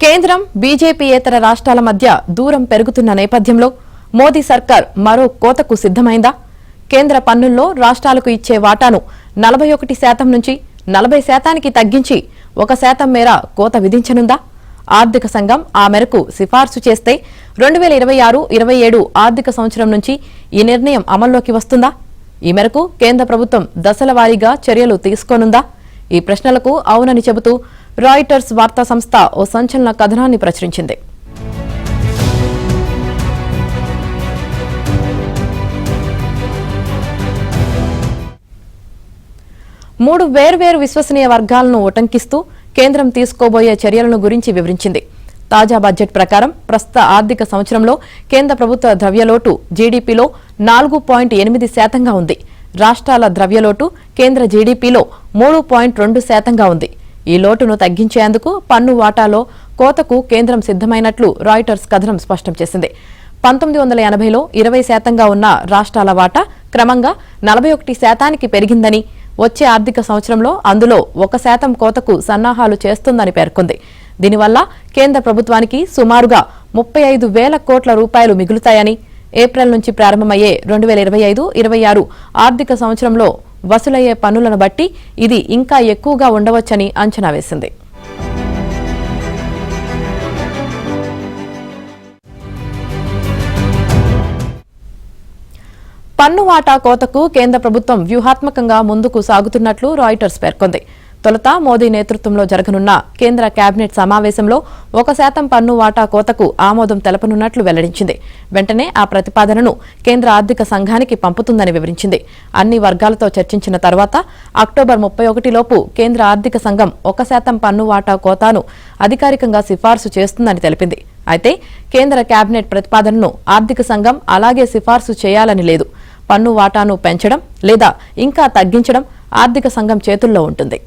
కేంద్రం బీజేపీయేతర రాష్ట్రాల మధ్య దూరం పెరుగుతున్న నేపథ్యంలో మోదీ సర్కార్ మరో కోతకు సిద్ధమైందా? కేంద్ర పన్నుల్లో రాష్ట్రాలకు ఇచ్చే వాటాను 41% నుంచి 40% తగ్గించి 1% మేర కోత విధించనుందా? ఆర్థిక సంఘం ఆ మేరకు సిఫార్సు చేస్తే 2026-27 ఆర్థిక సంవత్సరం నుంచి ఈ నిర్ణయం అమల్లోకి వస్తుందా? ఈ మేరకు కేంద్ర ప్రభుత్వం దశల వారీగా చర్యలు తీసుకోనుందా? ఈ ప్రశ్నలకు అవునని చెబుతూ రాయిటర్స్ వార్తా సంస్థ ఓ సంచలన కథనాన్ని ప్రచురించింది. మూడు వేర్వేరు విశ్వసనీయ వర్గాలను ఉటంకిస్తూ కేంద్రం తీసుకోబోయే చర్యలను గురించి వివరించింది. తాజా బడ్జెట్ ప్రకారం ప్రస్తుత ఆర్థిక సంవత్సరంలో కేంద్ర ప్రభుత్వ ద్రవ్యలోటు జీడీపీలో 4.8% ఉంది. రాష్ట్రాల ద్రవ్యలోటు కేంద్ర జీడీపీలో 3.2% ఉంది. ఈ లోటును తగ్గించేందుకు పన్ను వాటాలో కోతకు కేంద్రం సిద్ధమైనట్లు రాయిటర్స్ కథనం స్పష్టం చేసింది. 1980లో 20% ఉన్న రాష్ట్రాల వాటా క్రమంగా 41% పెరిగిందని, వచ్చే ఆర్థిక సంవత్సరంలో అందులో 1% కోతకు సన్నాహాలు చేస్తుందని పేర్కొంది. దీనివల్ల కేంద్ర ప్రభుత్వానికి సుమారుగా 35,000 కోట్ల రూపాయలు మిగులుతాయని, ఏప్రిల్ నుంచి ప్రారంభమయ్యే 2025-26 ఆర్థిక సంవత్సరంలో వసూలయ్యే పన్నులను బట్టి ఇది ఇంకా ఎక్కువగా ఉండవచ్చని అంచనా వేసింది. పన్ను వాటా కోతకు కేంద్ర ప్రభుత్వం వ్యూహాత్మకంగా ముందుకు సాగుతున్నట్లు రాయిటర్స్ పేర్కొంది. తొలుత మోదీ నేతృత్వంలో జరగనున్న కేంద్ర కేబినెట్ సమావేశంలో 1% పన్ను వాటా కోతకు ఆమోదం తెలపనున్నట్లు వెల్లడించింది. వెంటనే ఆ ప్రతిపాదనను కేంద్ర ఆర్థిక సంఘానికి పంపుతుందని వివరించింది. అన్ని వర్గాలతో చర్చించిన తర్వాత అక్టోబర్ 31 లోపు కేంద్ర ఆర్థిక సంఘం 1% పన్ను వాటా కోతాను అధికారికంగా సిఫార్సు చేస్తుందని తెలిపింది. అయితే కేంద్ర కేబినెట్ ప్రతిపాదనను ఆర్థిక సంఘం అలాగే సిఫార్సు చేయాలని లేదు. పన్ను వాటాను పెంచడం లేదా ఇంకా తగ్గించడం ఆర్థిక సంఘం చేతుల్లో ఉంటుంది.